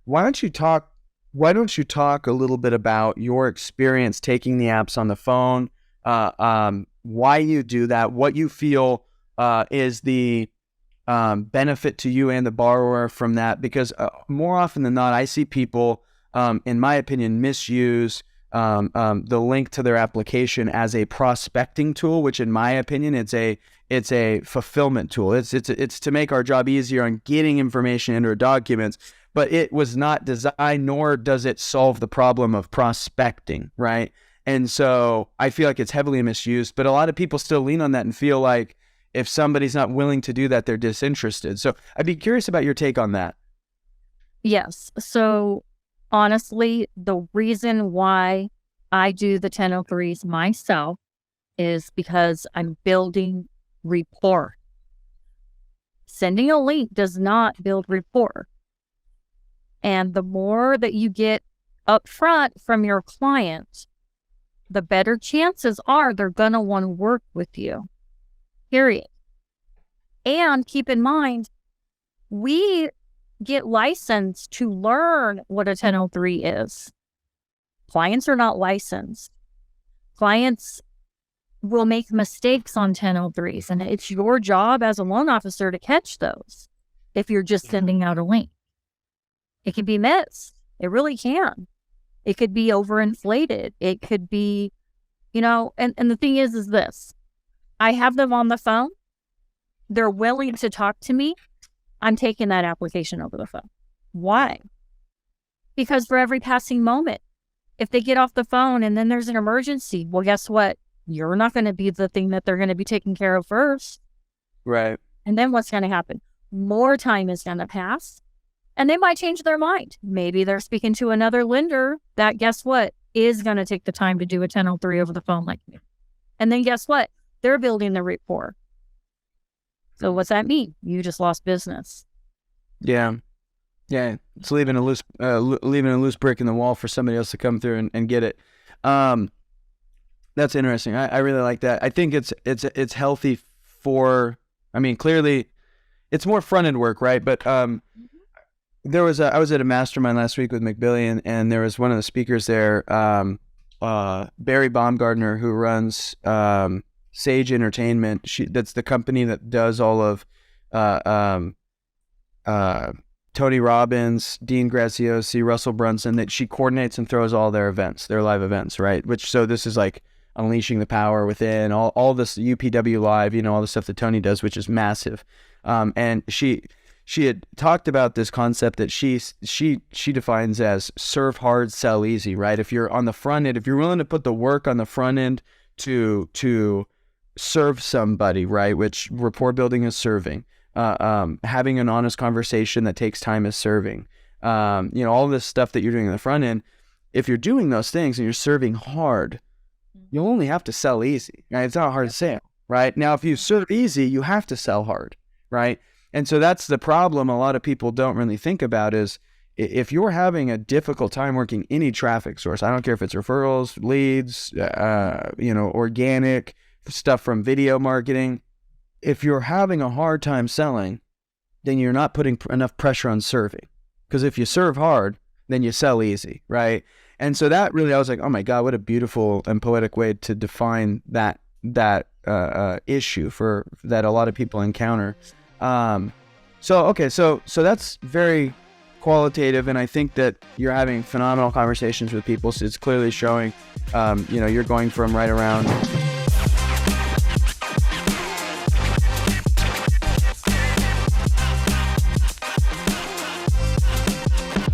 why don't you talk a little bit about your experience taking the apps on the phone, why you do that, what you feel is the benefit to you and the borrower from that? Because more often than not, I see people, in my opinion, misuse the link to their application as a prospecting tool, which in my opinion, it's a fulfillment tool. It's to make our job easier on getting information into our documents, but it was not designed, nor does it solve the problem of prospecting, right? And so I feel like it's heavily misused, but a lot of people still lean on that and feel like if somebody's not willing to do that, they're disinterested. So I'd be curious about your take on that. Yes. So honestly, the reason why I do the 1003s myself is because I'm building rapport. Sending a link does not build rapport. And the more that you get upfront from your client, the better chances are they're going to want to work with you, period. And keep in mind, we get licensed to learn what a 1003 is. Clients are not licensed. Clients will make mistakes on 1003s, and it's your job as a loan officer to catch those if you're just sending out a link. It can be missed. It really can. It could be overinflated. It could be, and the thing is this. I have them on the phone. They're willing to talk to me. I'm taking that application over the phone. Why? Because for every passing moment, if they get off the phone and then there's an emergency, well, guess what? You're not going to be the thing that they're going to be taking care of first. Right. And then what's going to happen? More time is going to pass. And they might change their mind. Maybe they're speaking to another lender that, guess what, is going to take the time to do a 1003 over the phone like me. And then guess what? They're building the rapport. So what's that mean? You just lost business. Yeah. It's leaving a loose brick in the wall for somebody else to come through and get it. That's interesting. I really like that. I think it's healthy for. I mean, clearly, it's more front end work, right? But I was at a mastermind last week with McBillion, and there was one of the speakers there, Barry Baumgardner, who runs Sage Entertainment. That's the company that does all of Tony Robbins, Dean Graziosi, Russell Brunson, that she coordinates and throws all their events, their live events, right? So this is like unleashing the power within, all this UPW live, all the stuff that Tony does, which is massive. And she had talked about this concept that she defines as serve hard, sell easy, right? If you're on the front end, if you're willing to put the work on the front end to serve somebody, right? Which rapport building is serving. Having an honest conversation that takes time is serving. All this stuff that you're doing on the front end, if you're doing those things and you're serving hard, you'll only have to sell easy, right? It's not hard to sell, right? Now, if you serve easy, you have to sell hard, right? And so that's the problem a lot of people don't really think about is if you're having a difficult time working any traffic source, I don't care if it's referrals, leads, organic stuff from video marketing, if you're having a hard time selling, then you're not putting enough pressure on serving. Because if you serve hard, then you sell easy, right? And so that really, I was like, oh my God, what a beautiful and poetic way to define that issue for that a lot of people encounter. So that's very qualitative, and I think that you're having phenomenal conversations with people. So it's clearly showing, you're going from right around